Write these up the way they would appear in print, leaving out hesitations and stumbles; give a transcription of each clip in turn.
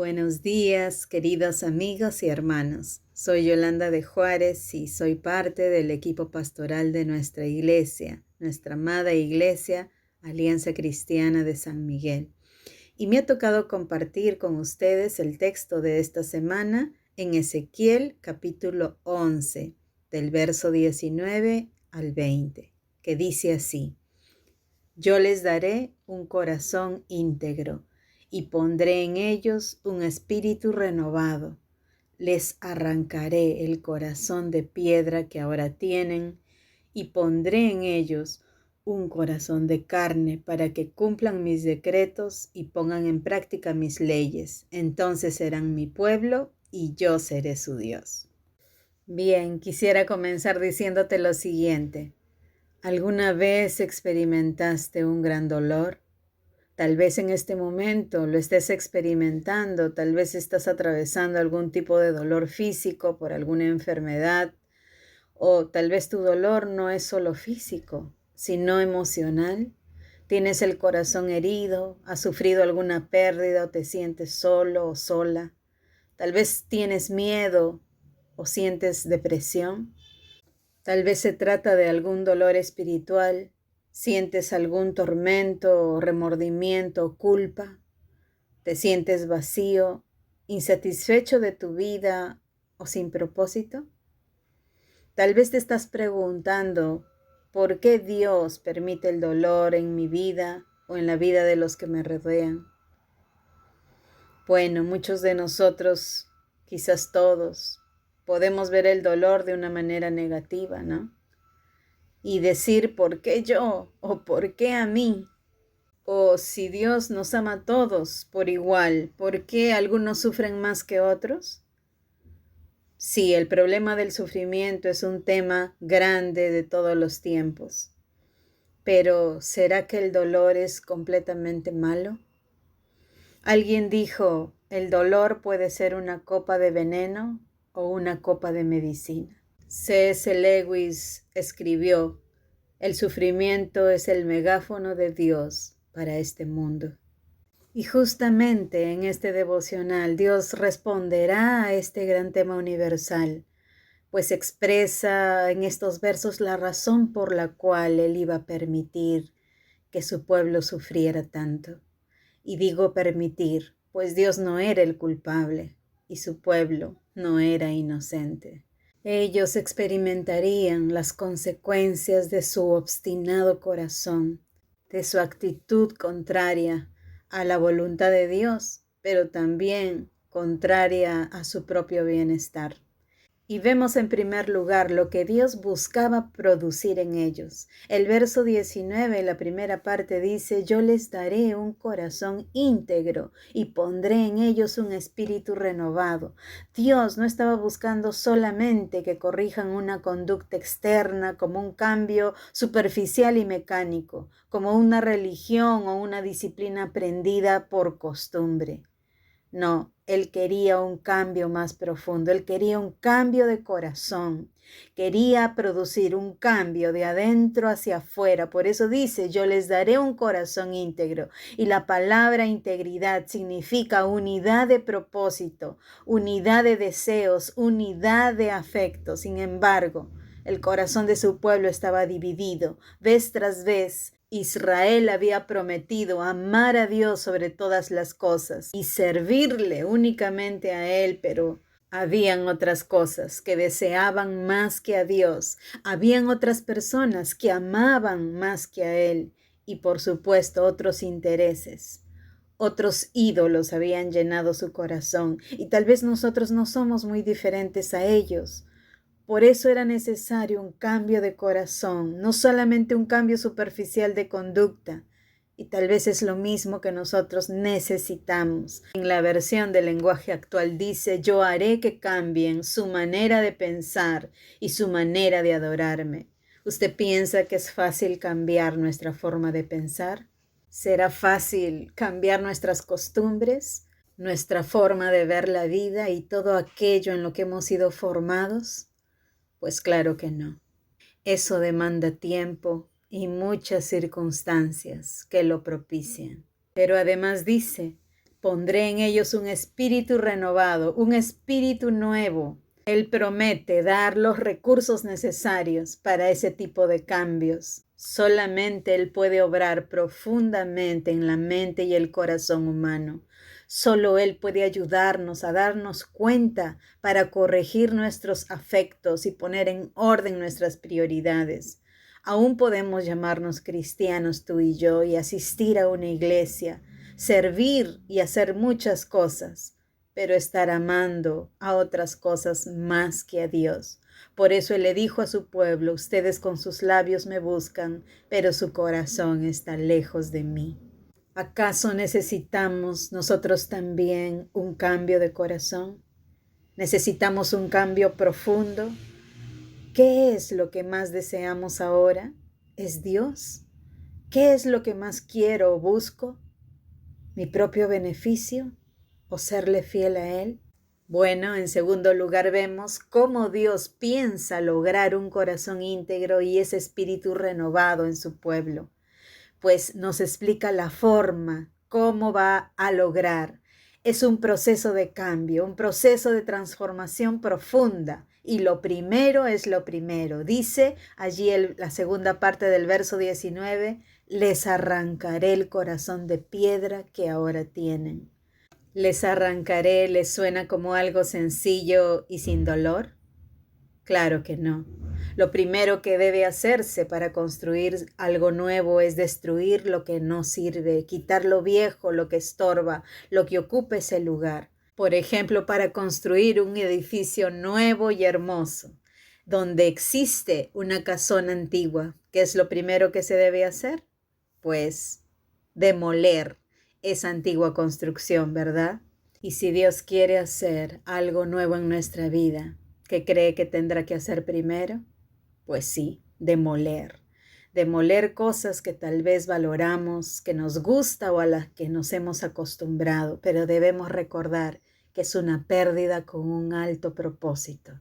Buenos días, queridos amigos y hermanos. Soy Yolanda de Juárez y soy parte del equipo pastoral de nuestra iglesia, nuestra amada iglesia, Alianza Cristiana de San Miguel. Y me ha tocado compartir con ustedes el texto de esta semana en Ezequiel capítulo 11, del verso 19 al 20, que dice así: Yo les daré un corazón íntegro y pondré en ellos un espíritu renovado. Les arrancaré el corazón de piedra que ahora tienen y pondré en ellos un corazón de carne para que cumplan mis decretos y pongan en práctica mis leyes. Entonces serán mi pueblo y yo seré su Dios. Bien, quisiera comenzar diciéndote lo siguiente. ¿Alguna vez experimentaste un gran dolor? Tal vez en este momento lo estés experimentando, tal vez estás atravesando algún tipo de dolor físico por alguna enfermedad, o tal vez tu dolor no es solo físico, sino emocional. Tienes el corazón herido, has sufrido alguna pérdida o te sientes solo o sola. Tal vez tienes miedo o sientes depresión. Tal vez se trata de algún dolor espiritual. ¿Sientes algún tormento, remordimiento o culpa? ¿Te sientes vacío, insatisfecho de tu vida o sin propósito? Tal vez te estás preguntando, ¿por qué Dios permite el dolor en mi vida o en la vida de los que me rodean? Bueno, muchos de nosotros, quizás todos, podemos ver el dolor de una manera negativa, ¿no? Y decir, ¿por qué yo? ¿O por qué a mí? O si Dios nos ama a todos por igual, ¿por qué algunos sufren más que otros? Sí, el problema del sufrimiento es un tema grande de todos los tiempos. Pero ¿será que el dolor es completamente malo? Alguien dijo, el dolor puede ser una copa de veneno o una copa de medicina. C.S. Lewis escribió, el sufrimiento es el megáfono de Dios para este mundo. Y justamente en este devocional Dios responderá a este gran tema universal, pues expresa en estos versos la razón por la cual Él iba a permitir que su pueblo sufriera tanto. Y digo permitir, pues Dios no era el culpable y su pueblo no era inocente. Ellos experimentarían las consecuencias de su obstinado corazón, de su actitud contraria a la voluntad de Dios, pero también contraria a su propio bienestar. Y vemos en primer lugar lo que Dios buscaba producir en ellos. El verso 19, la primera parte dice, yo les daré un corazón íntegro y pondré en ellos un espíritu renovado. Dios no estaba buscando solamente que corrijan una conducta externa como un cambio superficial y mecánico, como una religión o una disciplina aprendida por costumbre. No, Él quería un cambio más profundo, Él quería un cambio de corazón, quería producir un cambio de adentro hacia afuera. Por eso dice, yo les daré un corazón íntegro. Y la palabra integridad significa unidad de propósito, unidad de deseos, unidad de afecto. Sin embargo, el corazón de su pueblo estaba dividido, vez tras vez. Israel había prometido amar a Dios sobre todas las cosas y servirle únicamente a Él, pero habían otras cosas que deseaban más que a Dios. Habían otras personas que amaban más que a Él y por supuesto otros intereses. Otros ídolos habían llenado su corazón y tal vez nosotros no somos muy diferentes a ellos. Por eso era necesario un cambio de corazón, no solamente un cambio superficial de conducta. Y tal vez es lo mismo que nosotros necesitamos. En la versión del lenguaje actual dice, yo haré que cambien su manera de pensar y su manera de adorarme. ¿Usted piensa que es fácil cambiar nuestra forma de pensar? ¿Será fácil cambiar nuestras costumbres, nuestra forma de ver la vida y todo aquello en lo que hemos sido formados? Pues claro que no. Eso demanda tiempo y muchas circunstancias que lo propician. Pero además dice, Pondré en ellos un espíritu renovado, un espíritu nuevo. Él promete dar los recursos necesarios para ese tipo de cambios. Solamente Él puede obrar profundamente en la mente y el corazón humano. Solo Él puede ayudarnos a darnos cuenta para corregir nuestros afectos y poner en orden nuestras prioridades. Aún podemos llamarnos cristianos tú y yo y asistir a una iglesia, servir y hacer muchas cosas, pero estar amando a otras cosas más que a Dios. Por eso Él le dijo a su pueblo, ustedes con sus labios me buscan, pero su corazón está lejos de mí. ¿Acaso necesitamos nosotros también un cambio de corazón? ¿Necesitamos un cambio profundo? ¿Qué es lo que más deseamos ahora? ¿Es Dios? ¿Qué es lo que más quiero o busco? ¿Mi propio beneficio o serle fiel a Él? Bueno, en segundo lugar vemos cómo Dios piensa lograr un corazón íntegro y ese espíritu renovado en su pueblo. Pues nos explica la forma, cómo va a lograr. Es un proceso de cambio, un proceso de transformación profunda. Y lo primero es lo primero. Dice allí la segunda parte del verso 19, les arrancaré el corazón de piedra que ahora tienen. Les arrancaré, ¿les suena como algo sencillo y sin dolor? Claro que no. Lo primero que debe hacerse para construir algo nuevo es destruir lo que no sirve, quitar lo viejo, lo que estorba, lo que ocupa ese lugar. Por ejemplo, para construir un edificio nuevo y hermoso, donde existe una casona antigua, ¿qué es lo primero que se debe hacer? Pues demoler esa antigua construcción, ¿verdad? Y si Dios quiere hacer algo nuevo en nuestra vida, ¿qué cree que tendrá que hacer primero? Pues sí, demoler. Demoler cosas que tal vez valoramos, que nos gusta o a las que nos hemos acostumbrado, pero debemos recordar que es una pérdida con un alto propósito.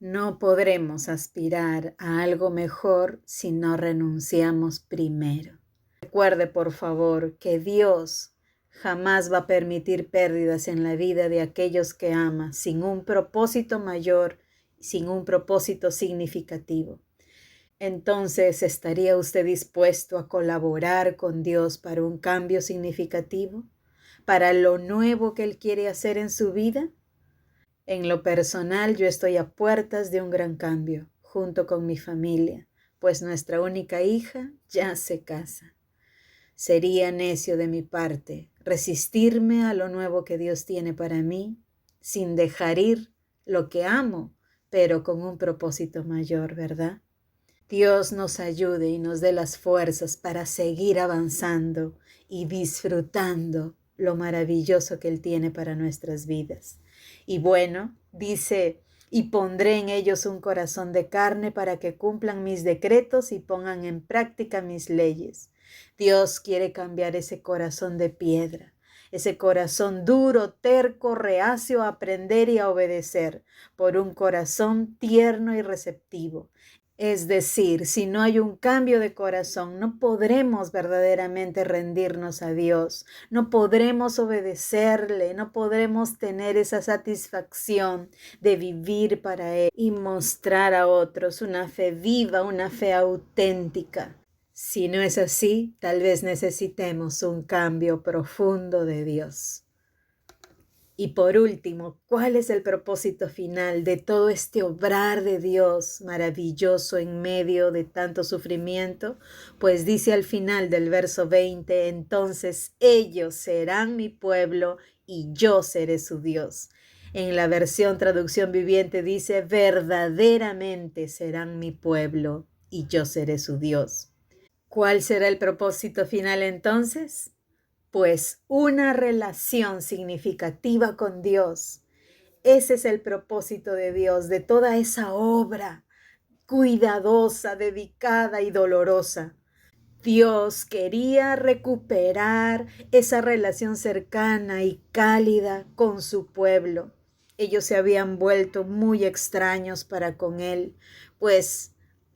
No podremos aspirar a algo mejor si no renunciamos primero. Recuerde, por favor, que Dios jamás va a permitir pérdidas en la vida de aquellos que ama sin un propósito mayor, sin un propósito significativo. Entonces, ¿estaría usted dispuesto a colaborar con Dios para un cambio significativo? ¿Para lo nuevo que Él quiere hacer en su vida? En lo personal, yo estoy a puertas de un gran cambio, junto con mi familia, pues nuestra única hija ya se casa. Sería necio de mi parte resistirme a lo nuevo que Dios tiene para mí, sin dejar ir lo que amo, pero con un propósito mayor, ¿verdad? Dios nos ayude y nos dé las fuerzas para seguir avanzando y disfrutando lo maravilloso que Él tiene para nuestras vidas. Y bueno, dice, y pondré en ellos un corazón de carne para que cumplan mis decretos y pongan en práctica mis leyes. Dios quiere cambiar ese corazón de piedra, ese corazón duro, terco, reacio a aprender y a obedecer, por un corazón tierno y receptivo. Es decir, si no hay un cambio de corazón, no podremos verdaderamente rendirnos a Dios, no podremos obedecerle, no podremos tener esa satisfacción de vivir para Él y mostrar a otros una fe viva, una fe auténtica. Si no es así, tal vez necesitemos un cambio profundo de Dios. Y por último, ¿cuál es el propósito final de todo este obrar de Dios maravilloso en medio de tanto sufrimiento? Pues dice al final del verso 20, entonces ellos serán mi pueblo y yo seré su Dios. En la versión traducción viviente dice, verdaderamente serán mi pueblo y yo seré su Dios. ¿Cuál será el propósito final entonces? Pues una relación significativa con Dios. Ese es el propósito de Dios, de toda esa obra cuidadosa, dedicada y dolorosa. Dios quería recuperar esa relación cercana y cálida con su pueblo. Ellos se habían vuelto muy extraños para con Él, pues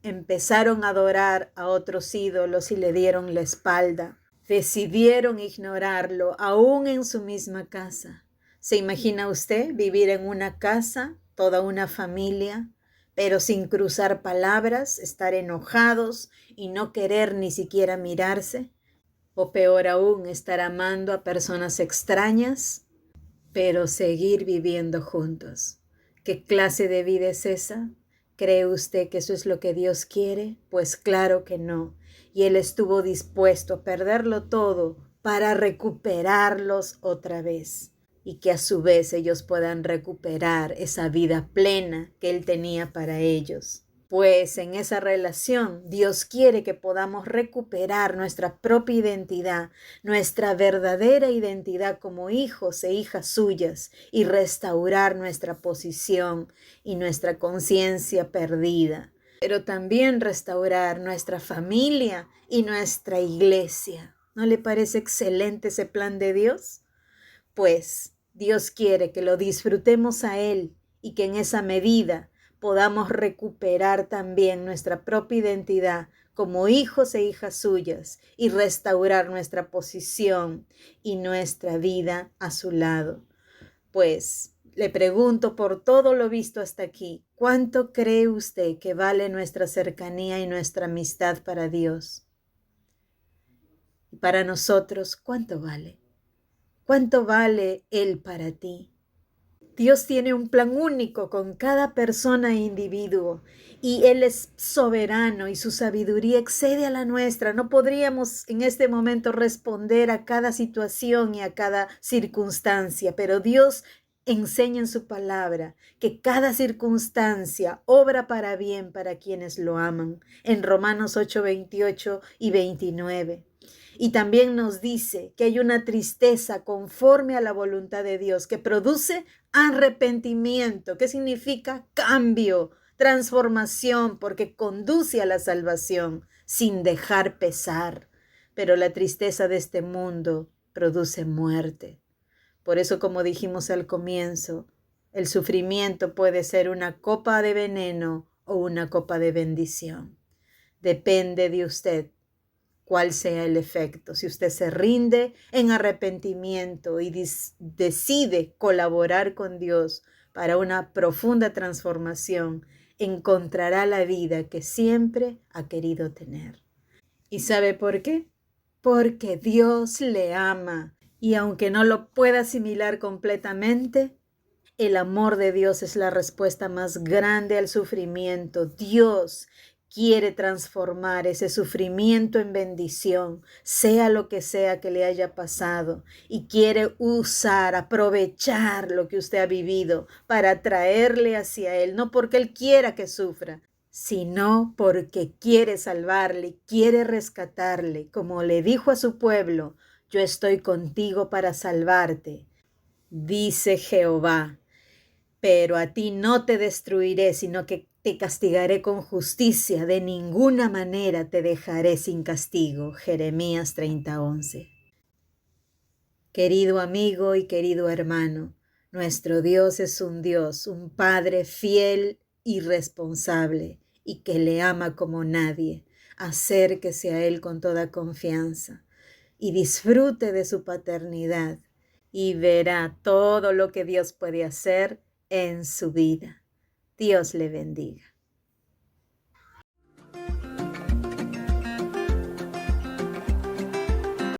empezaron a adorar a otros ídolos y le dieron la espalda. Decidieron ignorarlo, aún en su misma casa. ¿Se imagina usted vivir en una casa, toda una familia, pero sin cruzar palabras, estar enojados y no querer ni siquiera mirarse? O peor aún, estar amando a personas extrañas, pero seguir viviendo juntos. ¿Qué clase de vida es esa? ¿Cree usted que eso es lo que Dios quiere? Pues claro que no. Y Él estuvo dispuesto a perderlo todo para recuperarlos otra vez. Y que a su vez ellos puedan recuperar esa vida plena que Él tenía para ellos. Pues en esa relación Dios quiere que podamos recuperar nuestra propia identidad, nuestra verdadera identidad como hijos e hijas suyas y restaurar nuestra posición y nuestra conciencia perdida, pero también restaurar nuestra familia y nuestra iglesia. ¿No le parece excelente ese plan de Dios? Pues Dios quiere que lo disfrutemos a Él y que en esa medida podamos recuperar también nuestra propia identidad como hijos e hijas suyas y restaurar nuestra posición y nuestra vida a su lado. Pues le pregunto por todo lo visto hasta aquí, ¿cuánto cree usted que vale nuestra cercanía y nuestra amistad para Dios? Y para nosotros, ¿cuánto vale? ¿Cuánto vale Él para ti? Dios tiene un plan único con cada persona e individuo y Él es soberano y su sabiduría excede a la nuestra. No podríamos en este momento responder a cada situación y a cada circunstancia, pero Dios enseña en su palabra que cada circunstancia obra para bien para quienes lo aman. En Romanos 8, 28 y 29. Y también nos dice que hay una tristeza conforme a la voluntad de Dios que produce arrepentimiento. ¿Qué significa? Cambio, transformación, porque conduce a la salvación sin dejar pesar. Pero la tristeza de este mundo produce muerte. Por eso, como dijimos al comienzo, el sufrimiento puede ser una copa de veneno o una copa de bendición. Depende de usted cuál sea el efecto. Si usted se rinde en arrepentimiento y decide colaborar con Dios para una profunda transformación, encontrará la vida que siempre ha querido tener. ¿Y sabe por qué? Porque Dios le ama. Y aunque no lo pueda asimilar completamente, el amor de Dios es la respuesta más grande al sufrimiento. Dios quiere transformar ese sufrimiento en bendición, sea lo que sea que le haya pasado, y quiere aprovechar lo que usted ha vivido para traerle hacia Él, no porque Él quiera que sufra, sino porque quiere salvarle, quiere rescatarle, como le dijo a su pueblo: yo estoy contigo para salvarte, dice Jehová. Pero a ti no te destruiré, sino que te castigaré con justicia. De ninguna manera te dejaré sin castigo. Jeremías 30:11. Querido amigo y querido hermano, nuestro Dios es un Dios, un Padre fiel y responsable, y que le ama como nadie. Acérquese a Él con toda confianza y disfrute de su paternidad y verá todo lo que Dios puede hacer en su vida. Dios le bendiga.